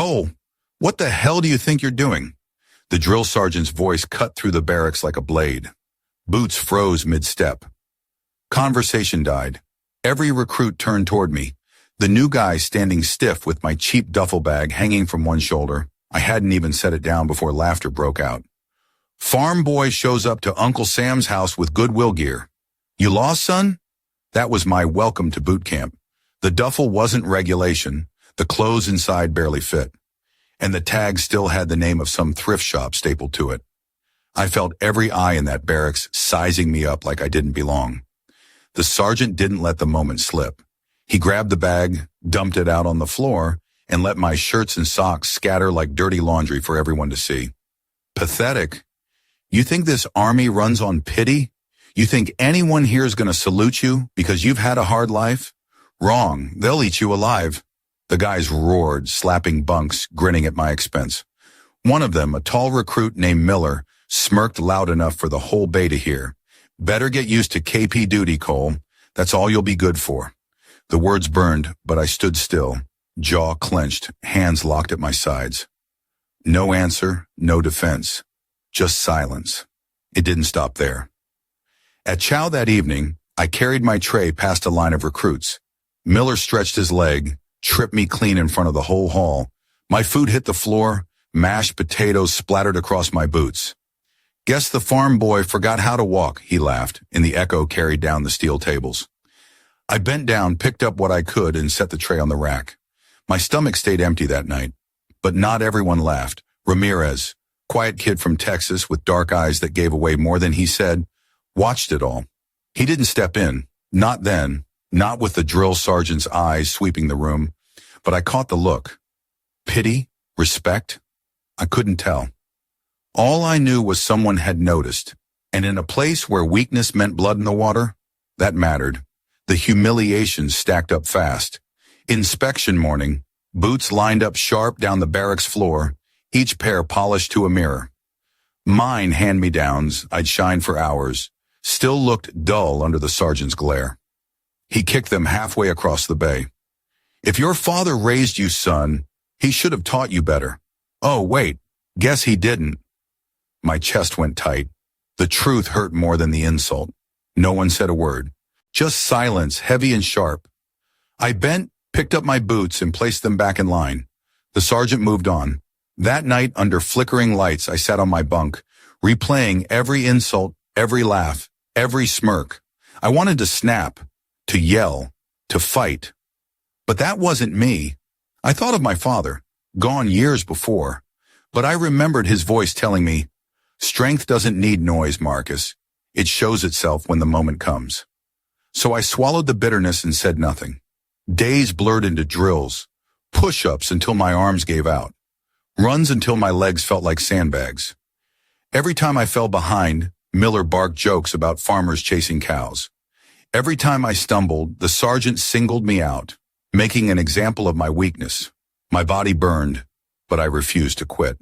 Cole, what the hell do you think you're doing? The drill sergeant's voice cut through the barracks like a blade. Boots froze mid-step. Conversation died. Every recruit turned toward me. The new guy standing stiff with my cheap duffel bag hanging from one shoulder. I hadn't even set it down before laughter broke out. Farm boy shows up to Uncle Sam's house with Goodwill gear. You lost, son? That was my welcome to boot camp. The duffel wasn't regulation. The clothes inside barely fit. And the tag still had the name of some thrift shop stapled to it. I felt every eye in that barracks sizing me up like I didn't belong. The sergeant didn't let the moment slip. He grabbed the bag, dumped it out on the floor, and let my shirts and socks scatter like dirty laundry for everyone to see. Pathetic. You think this army runs on pity? You think anyone here is going to salute you because you've had a hard life? Wrong. They'll eat you alive. The guys roared, slapping bunks, grinning at my expense. One of them, a tall recruit named Miller, smirked loud enough for the whole bay to hear. Better get used to KP duty, Cole. That's all you'll be good for. The words burned, but I stood still, jaw clenched, hands locked at my sides. No answer, no defense, just silence. It didn't stop there. At chow that evening, I carried my tray past a line of recruits. Miller stretched his leg, tripped me clean in front of the whole hall. My food hit the floor, mashed potatoes splattered across my boots. Guess the farm boy forgot how to walk, he laughed, and the echo carried down the steel tables. I bent down, picked up what I could, and set the tray on the rack. My stomach stayed empty that night, but not everyone laughed. Ramirez, quiet kid from Texas with dark eyes that gave away more than he said, watched it all. He didn't step in, not then, not with the drill sergeant's eyes sweeping the room, but I caught the look. Pity? Respect? I couldn't tell. All I knew was someone had noticed, and in a place where weakness meant blood in the water, that mattered. The humiliation stacked up fast. Inspection morning, boots lined up sharp down the barracks floor, each pair polished to a mirror. Mine hand-me-downs, I'd shined for hours, still looked dull under the sergeant's glare. He kicked them halfway across the bay. If your father raised you, son, he should have taught you better. Oh, wait, guess he didn't. My chest went tight. The truth hurt more than the insult. No one said a word. Just silence, heavy and sharp. I bent, picked up my boots, and placed them back in line. The sergeant moved on. That night, under flickering lights, I sat on my bunk, replaying every insult, every laugh, every smirk. I wanted to snap, to yell, to fight. But that wasn't me. I thought of my father, gone years before, but I remembered his voice telling me, strength doesn't need noise, Marcus. It shows itself when the moment comes. So I swallowed the bitterness and said nothing. Days blurred into drills, push-ups until my arms gave out, runs until my legs felt like sandbags. Every time I fell behind, Miller barked jokes about farmers chasing cows. Every time I stumbled, the sergeant singled me out, making an example of my weakness. My body burned, but I refused to quit.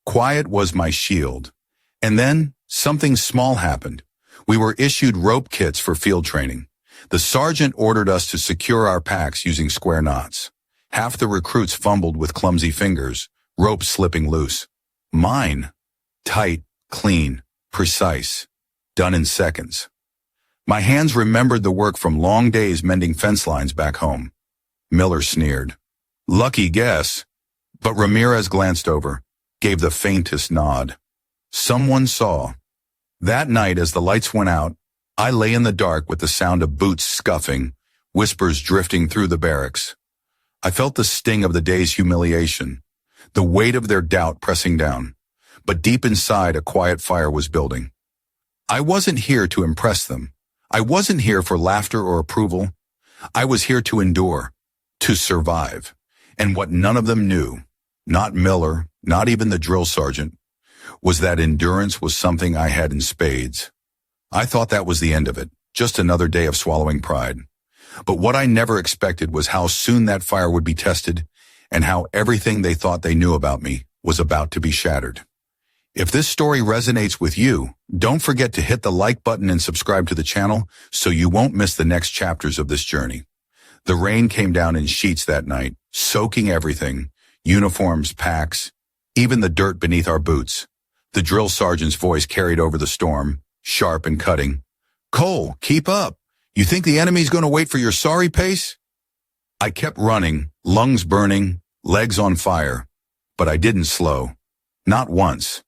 Quiet was my shield. And then something small happened. We were issued rope kits for field training. The sergeant ordered us to secure our packs using square knots. Half the recruits fumbled with clumsy fingers, ropes slipping loose. Mine, tight, clean, precise, done in seconds. My hands remembered the work from long days mending fence lines back home. Miller sneered. Lucky guess. But Ramirez glanced over, gave the faintest nod. Someone saw. That night, as the lights went out, I lay in the dark with the sound of boots scuffing, whispers drifting through the barracks. I felt the sting of the day's humiliation, the weight of their doubt pressing down. But deep inside, a quiet fire was building. I wasn't here to impress them. I wasn't here for laughter or approval. I was here to endure, to survive. And what none of them knew, not Miller, not even the drill sergeant, was that endurance was something I had in spades. I thought that was the end of it, just another day of swallowing pride. But what I never expected was how soon that fire would be tested and how everything they thought they knew about me was about to be shattered. If this story resonates with you, don't forget to hit the like button and subscribe to the channel so you won't miss the next chapters of this journey. The rain came down in sheets that night, soaking everything, uniforms, packs, even the dirt beneath our boots. The drill sergeant's voice carried over the storm, sharp and cutting. "Cole, keep up. You think the enemy's going to wait for your sorry pace?" I kept running, lungs burning, legs on fire, but I didn't slow. Not once.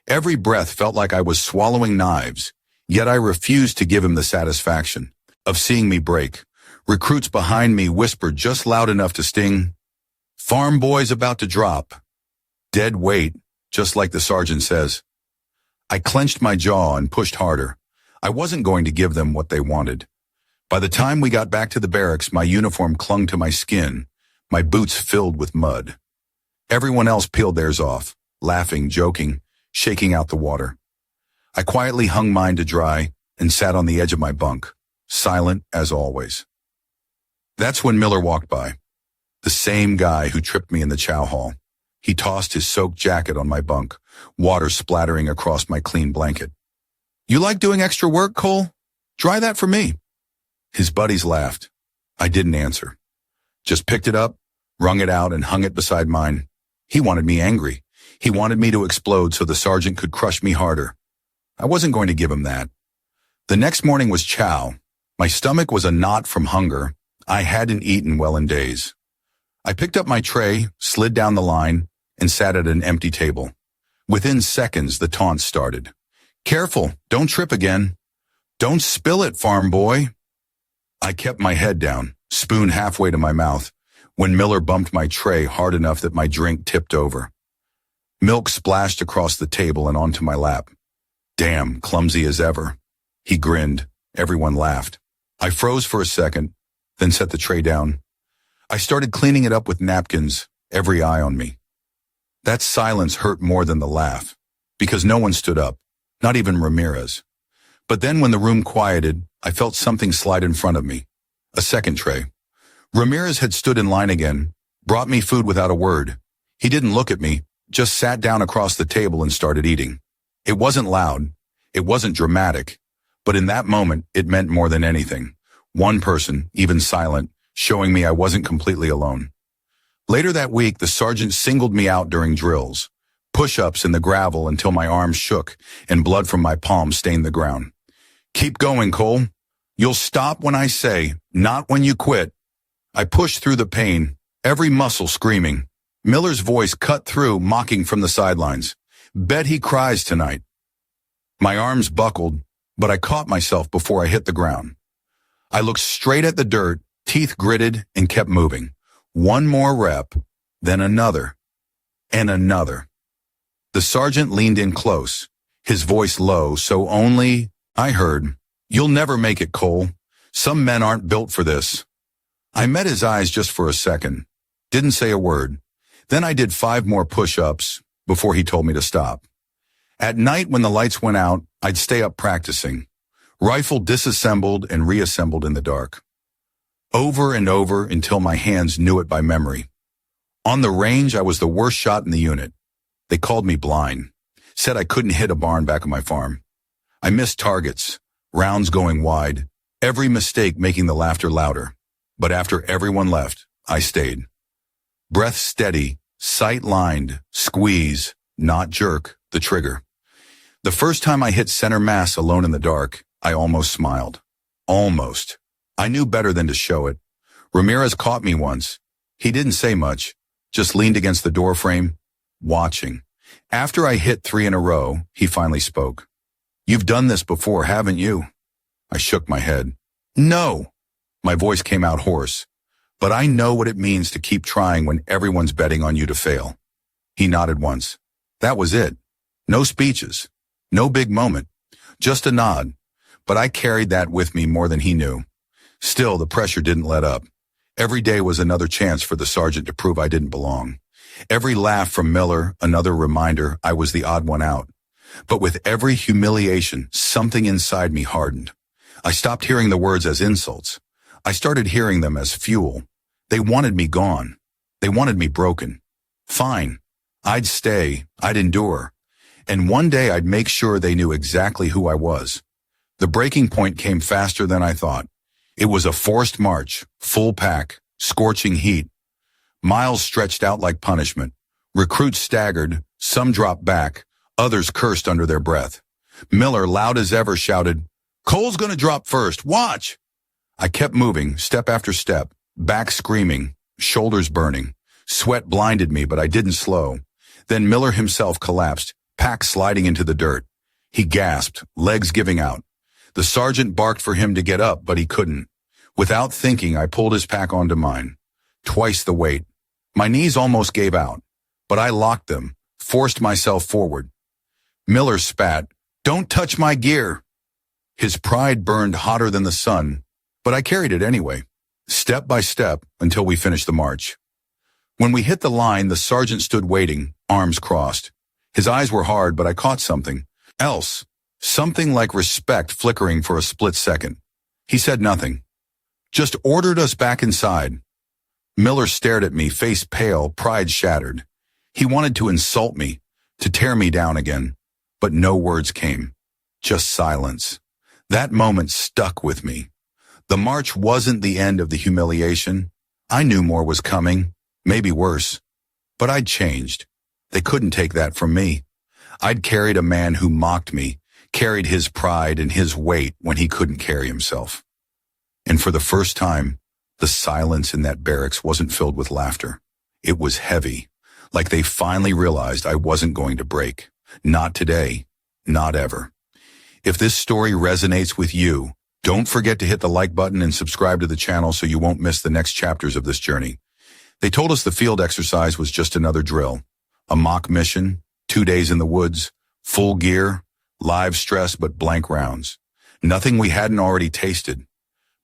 Every breath felt like I was swallowing knives, yet I refused to give him the satisfaction of seeing me break. Recruits behind me whispered just loud enough to sting. "Farm boy's about to drop." Dead weight, just like the sergeant says. I clenched my jaw and pushed harder. I wasn't going to give them what they wanted. By the time we got back to the barracks, my uniform clung to my skin, my boots filled with mud. Everyone else peeled theirs off, laughing, joking, shaking out the water. I quietly hung mine to dry and sat on the edge of my bunk, silent as always. That's when Miller walked by, the same guy who tripped me in the chow hall. He tossed his soaked jacket on my bunk, water splattering across my clean blanket. "You like doing extra work, Cole? Try that for me." His buddies laughed. I didn't answer. Just picked it up, wrung it out, and hung it beside mine. He wanted me angry. He wanted me to explode so the sergeant could crush me harder. I wasn't going to give him that. The next morning was chow. My stomach was a knot from hunger. I hadn't eaten well in days. I picked up my tray, slid down the line, and sat at an empty table. Within seconds, the taunts started. "Careful, don't trip again. Don't spill it, farm boy." I kept my head down, spoon halfway to my mouth, when Miller bumped my tray hard enough that my drink tipped over. Milk splashed across the table and onto my lap. "Damn, clumsy as ever." He grinned. Everyone laughed. I froze for a second, then set the tray down. I started cleaning it up with napkins, every eye on me. That silence hurt more than the laugh, because no one stood up, not even Ramirez. But then when the room quieted, I felt something slide in front of me. A second tray. Ramirez had stood in line again, brought me food without a word. He didn't look at me, just sat down across the table and started eating. It wasn't loud. It wasn't dramatic. But in that moment, it meant more than anything. One person, even silent, showing me I wasn't completely alone. Later that week, the sergeant singled me out during drills. Push-ups in the gravel until my arms shook and blood from my palms stained the ground. "Keep going, Cole. You'll stop when I say, not when you quit." I pushed through the pain, every muscle screaming. Miller's voice cut through, mocking from the sidelines. "Bet he cries tonight." My arms buckled, but I caught myself before I hit the ground. I looked straight at the dirt, teeth gritted, and kept moving. One more rep, then another, and another. The sergeant leaned in close, his voice low, so only I heard, "You'll never make it, Cole. Some men aren't built for this." I met his eyes just for a second, didn't say a word. Then I did 5 more push-ups before he told me to stop. At night when the lights went out, I'd stay up practicing. Rifle disassembled and reassembled in the dark. Over and over until my hands knew it by memory. On the range, I was the worst shot in the unit. They called me blind, said I couldn't hit a barn back of my farm. I missed targets, rounds going wide, every mistake making the laughter louder. But after everyone left, I stayed. Breath steady, sight lined, squeeze, not jerk, the trigger. The first time I hit center mass alone in the dark, I almost smiled. Almost. I knew better than to show it. Ramirez caught me once. He didn't say much, just leaned against the door frame, watching. After I hit 3 in a row, he finally spoke. "You've done this before, haven't you?" I shook my head. "No." My voice came out hoarse. "But I know what it means to keep trying when everyone's betting on you to fail." He nodded once. That was it. No speeches. No big moment. Just a nod. But I carried that with me more than he knew. Still, the pressure didn't let up. Every day was another chance for the sergeant to prove I didn't belong. Every laugh from Miller, another reminder I was the odd one out. But with every humiliation, something inside me hardened. I stopped hearing the words as insults. I started hearing them as fuel. They wanted me gone. They wanted me broken. Fine. I'd stay. I'd endure. And one day I'd make sure they knew exactly who I was. The breaking point came faster than I thought. It was a forced march, full pack, scorching heat. Miles stretched out like punishment. Recruits staggered, some dropped back, others cursed under their breath. Miller, loud as ever, shouted, "Cole's gonna drop first, watch!" I kept moving, step after step, back screaming, shoulders burning. Sweat blinded me, but I didn't slow. Then Miller himself collapsed, pack sliding into the dirt. He gasped, legs giving out. The sergeant barked for him to get up, but he couldn't. Without thinking, I pulled his pack onto mine. Twice the weight. My knees almost gave out, but I locked them, forced myself forward. Miller spat, "Don't touch my gear." His pride burned hotter than the sun, but I carried it anyway, step by step until we finished the march. When we hit the line, the sergeant stood waiting, arms crossed. His eyes were hard, but I caught something else, something like respect flickering for a split second. He said nothing, just ordered us back inside. Miller stared at me, face pale, pride shattered. He wanted to insult me, to tear me down again, but no words came, just silence. That moment stuck with me. The march wasn't the end of the humiliation. I knew more was coming, maybe worse, but I'd changed. They couldn't take that from me. I'd carried a man who mocked me, carried his pride and his weight when he couldn't carry himself. And for the first time, the silence in that barracks wasn't filled with laughter. It was heavy, like they finally realized I wasn't going to break. Not today, not ever. If this story resonates with you, don't forget to hit the like button and subscribe to the channel so you won't miss the next chapters of this journey. They told us the field exercise was just another drill, a mock mission, 2 days in the woods, full gear, live stress but blank rounds. Nothing we hadn't already tasted.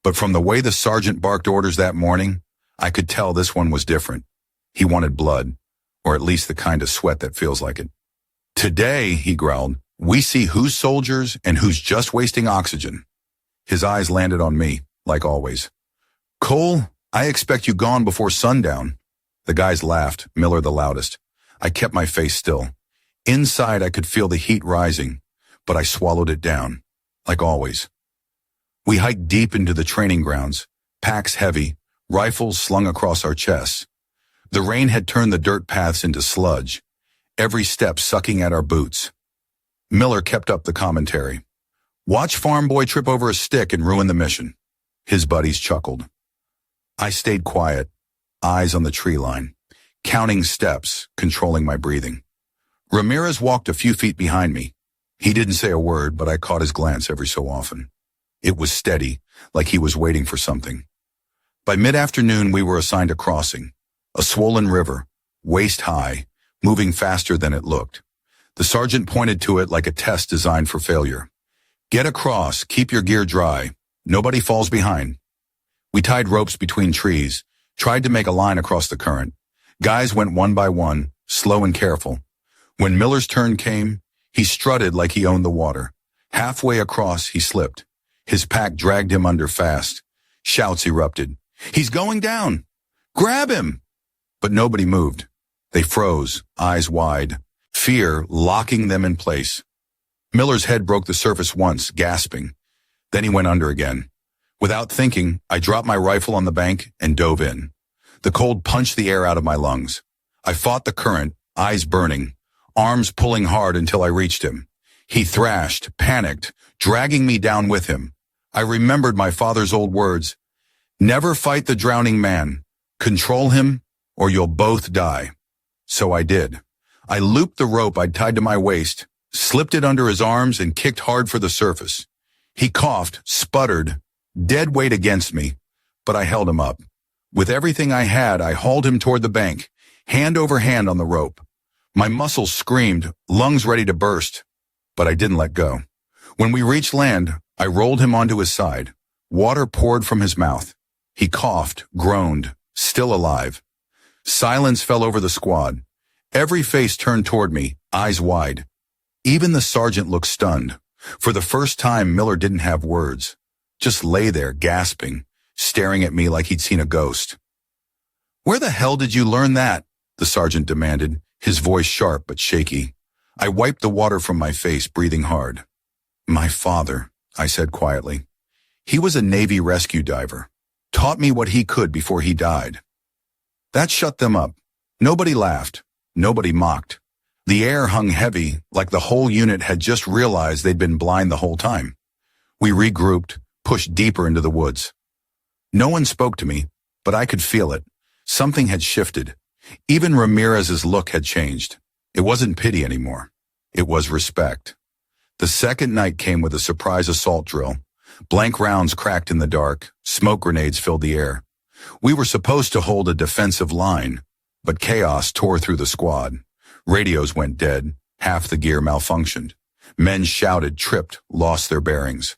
But from the way the sergeant barked orders that morning, I could tell this one was different. He wanted blood, or at least the kind of sweat that feels like it. "Today," he growled, "we see who's soldiers and who's just wasting oxygen." His eyes landed on me, like always. "Cole, I expect you gone before sundown." The guys laughed, Miller the loudest. I kept my face still. Inside, I could feel the heat rising, but I swallowed it down, like always. We hiked deep into the training grounds, packs heavy, rifles slung across our chests. The rain had turned the dirt paths into sludge, every step sucking at our boots. Miller kept up the commentary. "Watch farm boy trip over a stick and ruin the mission." His buddies chuckled. I stayed quiet, eyes on the tree line, counting steps, controlling my breathing. Ramirez walked a few feet behind me. He didn't say a word, but I caught his glance every so often. It was steady, like he was waiting for something. By mid-afternoon, we were assigned a crossing, a swollen river, waist high, moving faster than it looked. The sergeant pointed to it like a test designed for failure. "Get across, keep your gear dry. Nobody falls behind." We tied ropes between trees, tried to make a line across the current. Guys went one by one, slow and careful. When Miller's turn came, he strutted like he owned the water. Halfway across, he slipped. His pack dragged him under fast. Shouts erupted. "He's going down! Grab him!" But nobody moved. They froze, eyes wide, fear locking them in place. Miller's head broke the surface once, gasping. Then he went under again. Without thinking, I dropped my rifle on the bank and dove in. The cold punched the air out of my lungs. I fought the current, eyes burning, arms pulling hard until I reached him. He thrashed, panicked, dragging me down with him. I remembered my father's old words, "Never fight the drowning man. Control him, or you'll both die." So I did. I looped the rope I'd tied to my waist, slipped it under his arms, and kicked hard for the surface. He coughed, sputtered, dead weight against me, but I held him up. With everything I had, I hauled him toward the bank, hand over hand on the rope. My muscles screamed, lungs ready to burst, but I didn't let go. When we reached land, I rolled him onto his side. Water poured from his mouth. He coughed, groaned, still alive. Silence fell over the squad. Every face turned toward me, eyes wide. Even the sergeant looked stunned. For the first time, Miller didn't have words. Just lay there, gasping, staring at me like he'd seen a ghost. "Where the hell did you learn that?" the sergeant demanded, his voice sharp but shaky. I wiped the water from my face, breathing hard. "My father," I said quietly. "He was a Navy rescue diver. Taught me what he could before he died." That shut them up. Nobody laughed. Nobody mocked. The air hung heavy, like the whole unit had just realized they'd been blind the whole time. We regrouped, pushed deeper into the woods. No one spoke to me, but I could feel it. Something had shifted. Even Ramirez's look had changed. It wasn't pity anymore. It was respect. The second night came with a surprise assault drill. Blank rounds cracked in the dark. Smoke grenades filled the air. We were supposed to hold a defensive line, but chaos tore through the squad. Radios went dead. Half the gear malfunctioned. Men shouted, tripped, lost their bearings.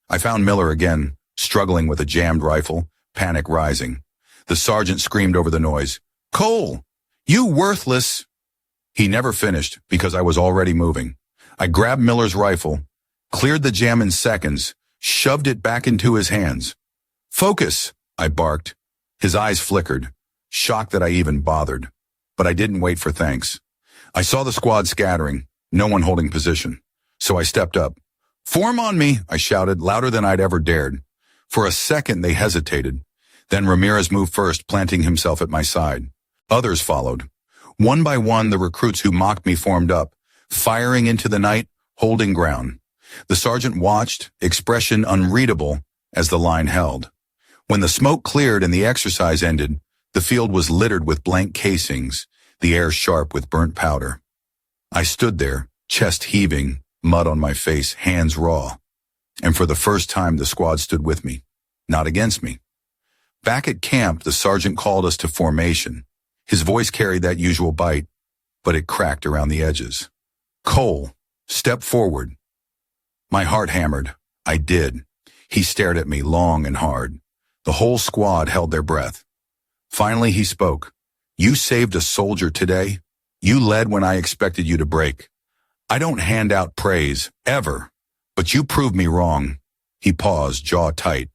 I found Miller again, struggling with a jammed rifle, panic rising. The sergeant screamed over the noise, "Cole, you worthless!" He never finished because I was already moving. I grabbed Miller's rifle, cleared the jam in seconds, shoved it back into his hands. "Focus," I barked. His eyes flickered, shocked that I even bothered. But I didn't wait for thanks. I saw the squad scattering, no one holding position. So I stepped up. "Form on me," I shouted, louder than I'd ever dared. For a second they hesitated. Then Ramirez moved first, planting himself at my side. Others followed. One by one, the recruits who mocked me formed up, firing into the night, holding ground. The sergeant watched, expression unreadable, as the line held. When the smoke cleared and the exercise ended, the field was littered with blank casings, the air sharp with burnt powder. I stood there, chest heaving, mud on my face, hands raw. And for the first time, the squad stood with me, not against me. Back at camp, the sergeant called us to formation. His voice carried that usual bite, but it cracked around the edges. "Cole, step forward." My heart hammered. I did. He stared at me long and hard. The whole squad held their breath. Finally, he spoke. "You saved a soldier today. You led when I expected you to break. I don't hand out praise, ever, but you proved me wrong." He paused, jaw tight.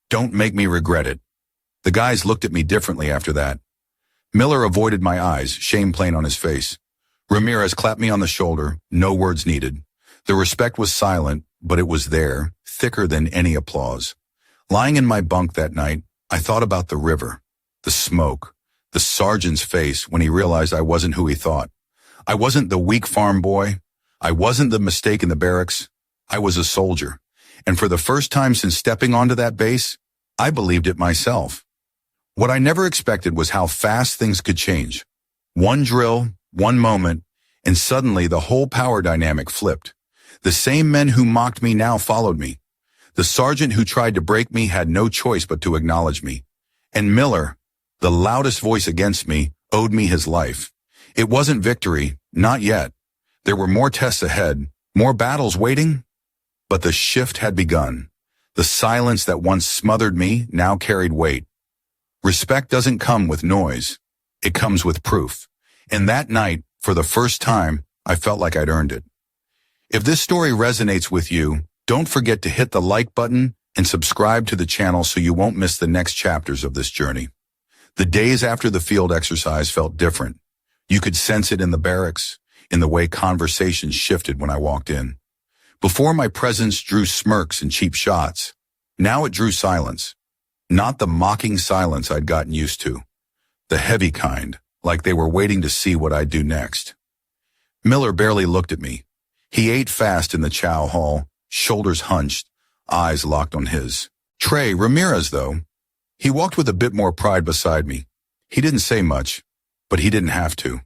"Don't make me regret it." The guys looked at me differently after that. Miller avoided my eyes, shame plain on his face. Ramirez clapped me on the shoulder, no words needed. The respect was silent, but it was there, thicker than any applause. Lying in my bunk that night, I thought about the river, the smoke, the sergeant's face when he realized I wasn't who he thought. I wasn't the weak farm boy. I wasn't the mistake in the barracks. I was a soldier. And for the first time since stepping onto that base, I believed it myself. What I never expected was how fast things could change. One drill, one moment, and suddenly the whole power dynamic flipped. The same men who mocked me now followed me. The sergeant who tried to break me had no choice but to acknowledge me. And Miller, the loudest voice against me, owed me his life. It wasn't victory, not yet. There were more tests ahead, more battles waiting. But the shift had begun. The silence that once smothered me now carried weight. Respect doesn't come with noise. It comes with proof. And that night, for the first time, I felt like I'd earned it. If this story resonates with you, don't forget to hit the like button and subscribe to the channel so you won't miss the next chapters of this journey. The days after the field exercise felt different. You could sense it in the barracks, in the way conversations shifted when I walked in. Before, my presence drew smirks and cheap shots. Now it drew silence. Not the mocking silence I'd gotten used to. The heavy kind, like they were waiting to see what I'd do next. Miller barely looked at me. He ate fast in the chow hall, shoulders hunched, eyes locked on his. Trey Ramirez, though, he walked with a bit more pride beside me. He didn't say much, but he didn't have to.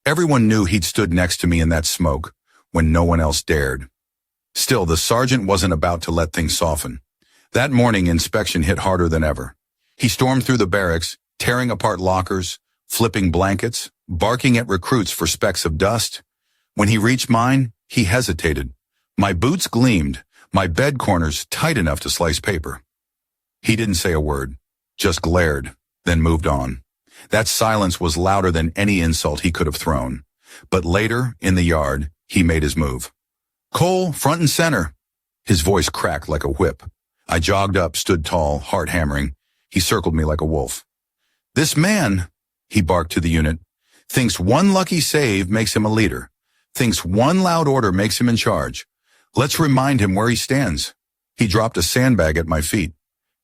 Everyone knew he'd stood next to me in that smoke when no one else dared. Still, the sergeant wasn't about to let things soften. That morning, inspection hit harder than ever. He stormed through the barracks, tearing apart lockers, flipping blankets, barking at recruits for specks of dust. When he reached mine, he hesitated. My boots gleamed, my bed corners tight enough to slice paper. He didn't say a word, just glared, then moved on. That silence was louder than any insult he could have thrown. But later, in the yard, he made his move. "Cole, front and center." His voice cracked like a whip. I jogged up, stood tall, heart hammering. He circled me like a wolf. "This man," he barked to the unit, "thinks one lucky save makes him a leader. Thinks one loud order makes him in charge. Let's remind him where he stands." He dropped a sandbag at my feet.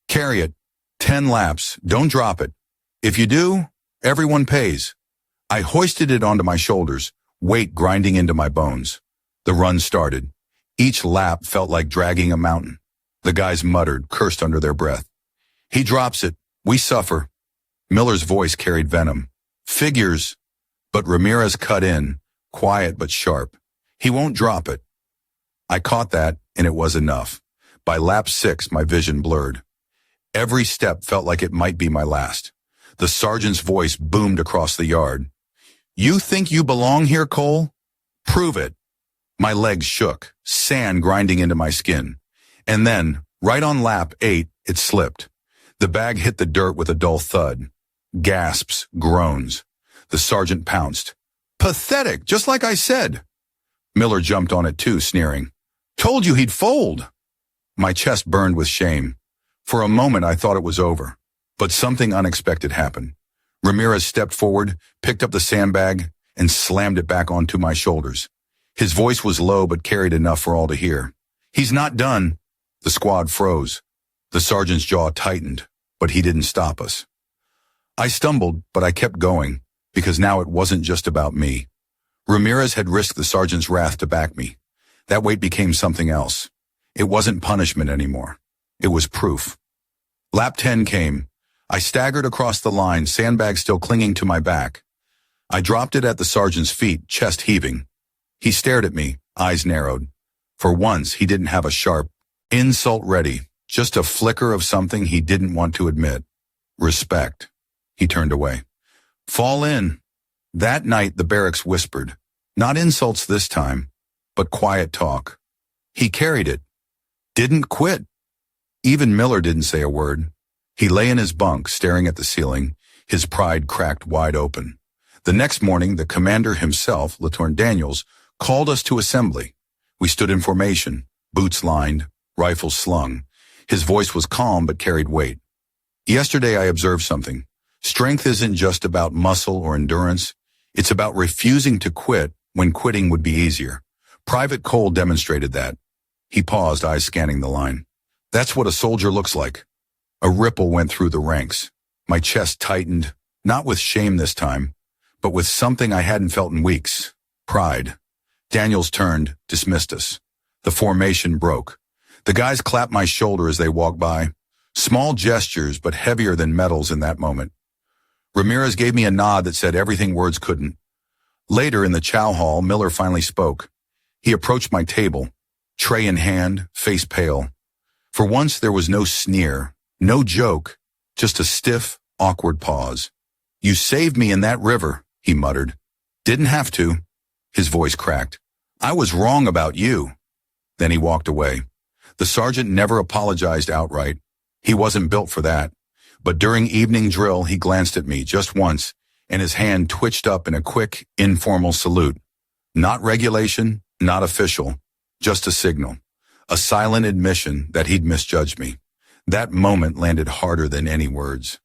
"Carry it. 10 laps. Don't drop it. If you do, Everyone pays. I hoisted it onto my shoulders, weight grinding into my bones. The run started. Each lap felt like dragging a mountain. The guys muttered, cursed under their breath. He drops it. We suffer. Miller's voice carried venom. Figures. But Ramirez cut in, quiet but sharp. He won't drop it. I caught that, and it was enough. By lap 6, my vision blurred. Every step felt like it might be my last. The sergeant's voice boomed across the yard. You think you belong here, Cole? Prove it. My legs shook, sand grinding into my skin. And then, right on lap 8, it slipped. The bag hit the dirt with a dull thud. Gasps, groans. The sergeant pounced. Pathetic, just like I said. Miller jumped on it too, sneering. Told you he'd fold. My chest burned with shame. For a moment I thought it was over. But something unexpected happened. Ramirez stepped forward, picked up the sandbag, and slammed it back onto my shoulders. His voice was low but carried enough for all to hear. He's not done. The squad froze. The sergeant's jaw tightened, but he didn't stop us. I stumbled, but I kept going, because now it wasn't just about me. Ramirez had risked the sergeant's wrath to back me. That weight became something else. It wasn't punishment anymore. It was proof. Lap 10 came. I staggered across the line, sandbag still clinging to my back. I dropped it at the sergeant's feet, chest heaving. He stared at me, eyes narrowed. For once, he didn't have a sharp insult ready, just a flicker of something he didn't want to admit. Respect. He turned away. Fall in. That night, the barracks whispered. Not insults this time, but quiet talk. He carried it. Didn't quit. Even Miller didn't say a word. He lay in his bunk, staring at the ceiling, his pride cracked wide open. The next morning, the commander himself, Lieutenant Daniels, called us to assembly. We stood in formation, boots lined, rifles slung. His voice was calm but carried weight. Yesterday I observed something. Strength isn't just about muscle or endurance. It's about refusing to quit when quitting would be easier. Private Cole demonstrated that. He paused, eyes scanning the line. That's what a soldier looks like. A ripple went through the ranks. My chest tightened, not with shame this time, but with something I hadn't felt in weeks. Pride. Daniels turned, dismissed us. The formation broke. The guys clapped my shoulder as they walked by. Small gestures, but heavier than metals in that moment. Ramirez gave me a nod that said everything words couldn't. Later in the chow hall, Miller finally spoke. He approached my table, tray in hand, face pale. For once there was no sneer, no joke, just a stiff, awkward pause. You saved me in that river, he muttered. Didn't have to. His voice cracked. I was wrong about you. Then he walked away. The sergeant never apologized outright. He wasn't built for that. But during evening drill, he glanced at me just once, and his hand twitched up in a quick, informal salute. Not regulation, not official, just a signal. A silent admission that he'd misjudged me. That moment landed harder than any words.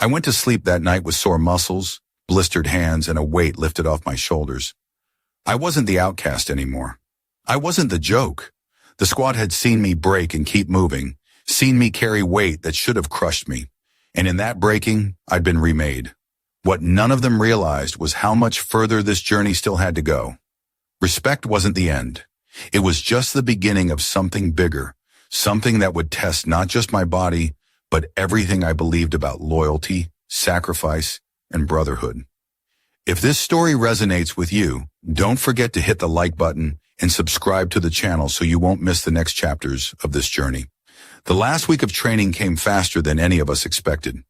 I went to sleep that night with sore muscles, blistered hands, and a weight lifted off my shoulders. I wasn't the outcast anymore. I wasn't the joke. The squad had seen me break and keep moving, seen me carry weight that should have crushed me. And in that breaking, I'd been remade. What none of them realized was how much further this journey still had to go. Respect wasn't the end. It was just the beginning of something bigger, something that would test not just my body, but everything I believed about loyalty, sacrifice, and brotherhood. If this story resonates with you, don't forget to hit the like button and subscribe to the channel so you won't miss the next chapters of this journey. The last week of training came faster than any of us expected.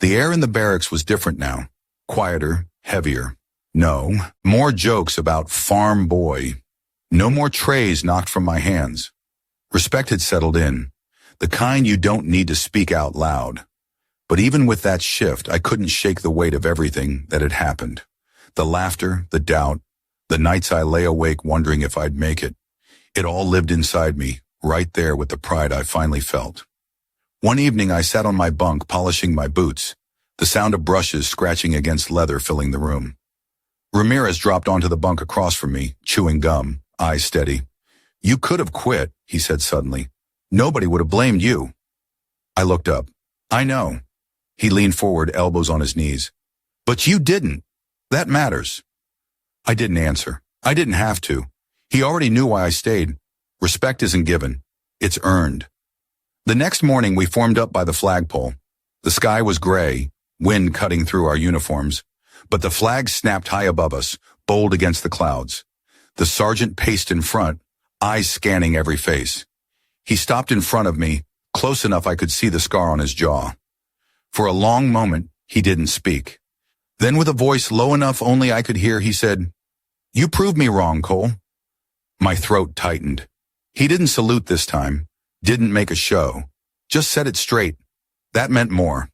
The air in the barracks was different now. Quieter, heavier. No, more jokes about farm boy. No more trays knocked from my hands. Respect had settled in. The kind you don't need to speak out loud. But even with that shift, I couldn't shake the weight of everything that had happened. The laughter, the doubt, the nights I lay awake wondering if I'd make it. It all lived inside me, right there with the pride I finally felt. One evening I sat on my bunk polishing my boots, the sound of brushes scratching against leather filling the room. Ramirez dropped onto the bunk across from me, chewing gum, eyes steady. You could have quit, he said suddenly. Nobody would have blamed you. I looked up. I know. He leaned forward, elbows on his knees. But you didn't. That matters. I didn't answer. I didn't have to. He already knew why I stayed. Respect isn't given. It's earned. The next morning we formed up by the flagpole. The sky was gray, wind cutting through our uniforms, but the flag snapped high above us, bold against the clouds. The sergeant paced in front, eyes scanning every face. He stopped in front of me, close enough I could see the scar on his jaw. For a long moment, he didn't speak. Then with a voice low enough only I could hear, he said, "You proved me wrong, Cole." My throat tightened. He didn't salute this time, didn't make a show, just said it straight. That meant more.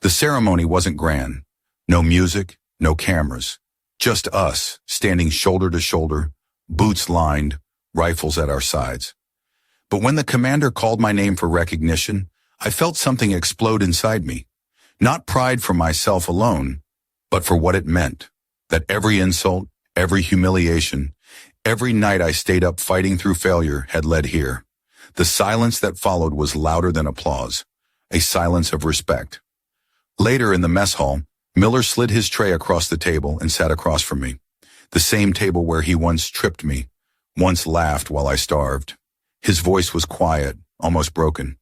The ceremony wasn't grand. No music, no cameras. Just us, standing shoulder to shoulder, boots lined, rifles at our sides. But when the commander called my name for recognition, I felt something explode inside me. Not pride for myself alone, but for what it meant. That every insult, every humiliation, every night I stayed up fighting through failure had led here. The silence that followed was louder than applause, a silence of respect. Later in the mess hall, Miller slid his tray across the table and sat across from me. The same table where he once tripped me, once laughed while I starved. His voice was quiet, almost broken.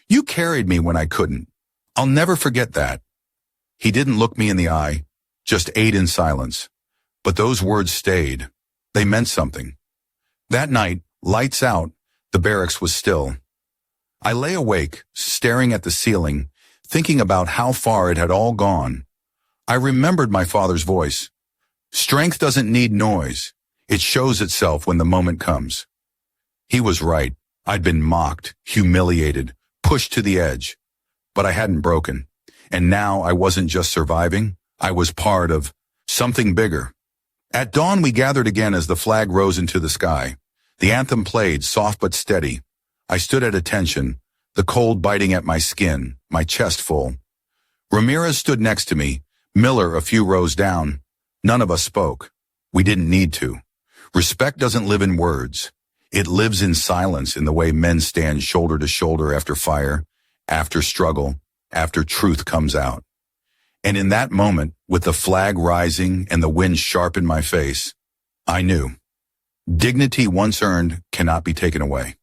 "You carried me when I couldn't. I'll never forget that." He didn't look me in the eye, just ate in silence. But those words stayed. They meant something. That night, lights out, the barracks was still. I lay awake, staring at the ceiling, thinking about how far it had all gone. I remembered my father's voice. Strength doesn't need noise. It shows itself when the moment comes. He was right. I'd been mocked, humiliated, pushed to the edge. But I hadn't broken. And now I wasn't just surviving. I was part of something bigger. At dawn we gathered again as the flag rose into the sky. The anthem played, soft but steady. I stood at attention, the cold biting at my skin, my chest full. Ramirez stood next to me, Miller a few rows down. None of us spoke. We didn't need to. Respect doesn't live in words. It lives in silence, in the way men stand shoulder to shoulder after fire, after struggle, after truth comes out. And in that moment, with the flag rising and the wind sharp in my face, I knew. Dignity once earned cannot be taken away.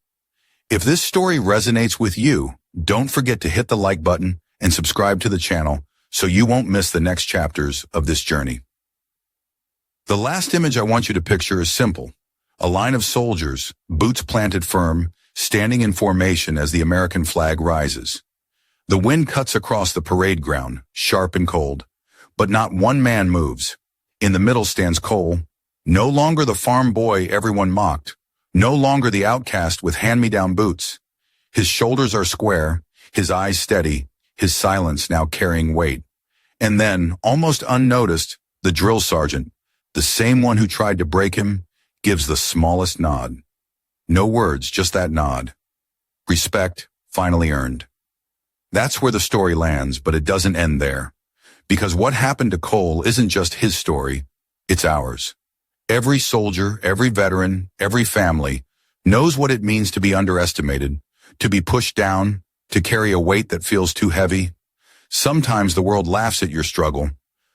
If this story resonates with you, don't forget to hit the like button and subscribe to the channel so you won't miss the next chapters of this journey. The last image I want you to picture is simple. A line of soldiers, boots planted firm, standing in formation as the American flag rises. The wind cuts across the parade ground, sharp and cold, but not one man moves. In the middle stands Cole, no longer the farm boy everyone mocked, no longer the outcast with hand-me-down boots. His shoulders are square, his eyes steady, his silence now carrying weight. And then, almost unnoticed, the drill sergeant, the same one who tried to break him, gives the smallest nod. No words, just that nod. Respect finally earned. That's where the story lands, but it doesn't end there. Because what happened to Cole isn't just his story, it's ours. Every soldier, every veteran, every family knows what it means to be underestimated, to be pushed down, to carry a weight that feels too heavy. Sometimes the world laughs at your struggle.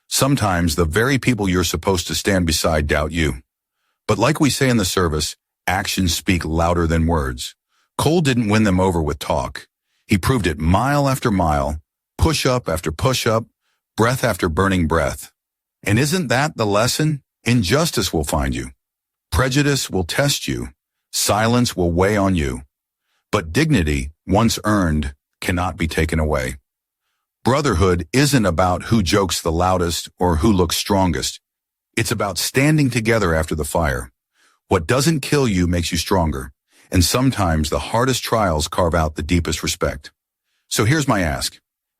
Sometimes the very people you're supposed to stand beside doubt you. But like we say in the service, actions speak louder than words. Cole didn't win them over with talk. He proved it mile after mile, push-up after push-up, breath after burning breath. And isn't that the lesson? Injustice will find you. Prejudice will test you. Silence will weigh on you. But dignity, once earned, cannot be taken away. Brotherhood isn't about who jokes the loudest or who looks strongest. It's about standing together after the fire. What doesn't kill you makes you stronger. And sometimes the hardest trials carve out the deepest respect. So here's my ask.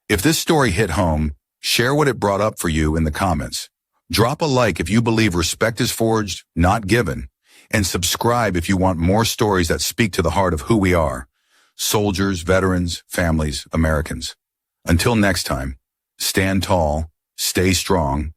If this story hit home, share what it brought up for you in the comments. Drop a like if you believe respect is forged, not given. And subscribe if you want more stories that speak to the heart of who we are. Soldiers, veterans, families, Americans. Until next time, stand tall, stay strong,